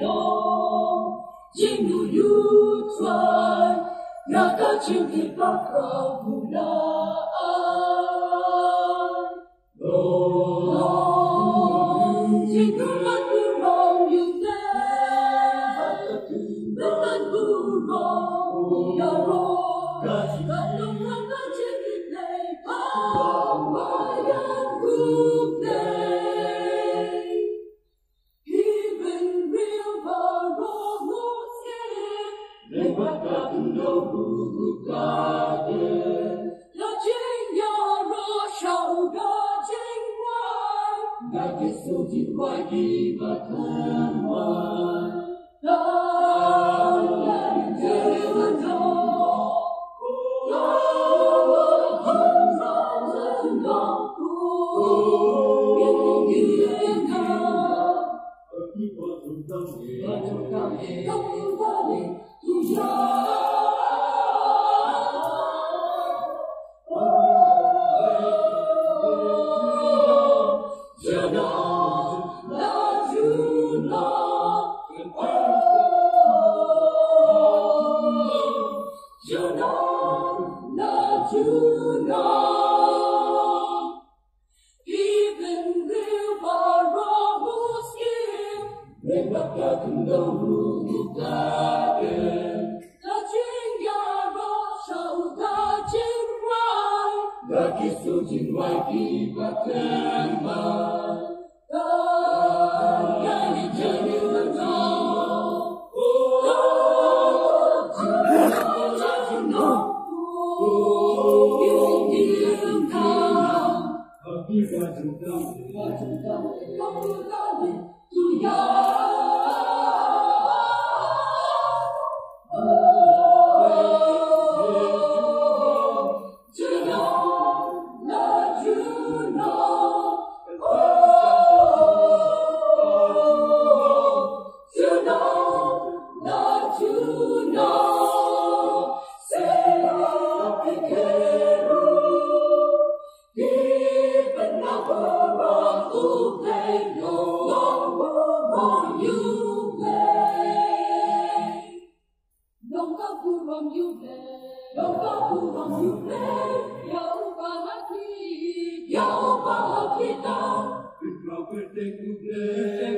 lòng chính đủ lưu thoại nhà ta chịu thì bác khảo phù la chính đủ mắt cứ rong như thế bên thân cứ rong nhà rong cả đồng hàng ta trên thịt này bao mai ăn cúp này even river rolls lên bắt cả từng đâu buka là chính nhà ro sau đó chính ngoài đã kết thúc chính ngoài đi và thơm hoa Hãy subscribe cho kênh Ghiền Mì Gõ để không bỏ lỡ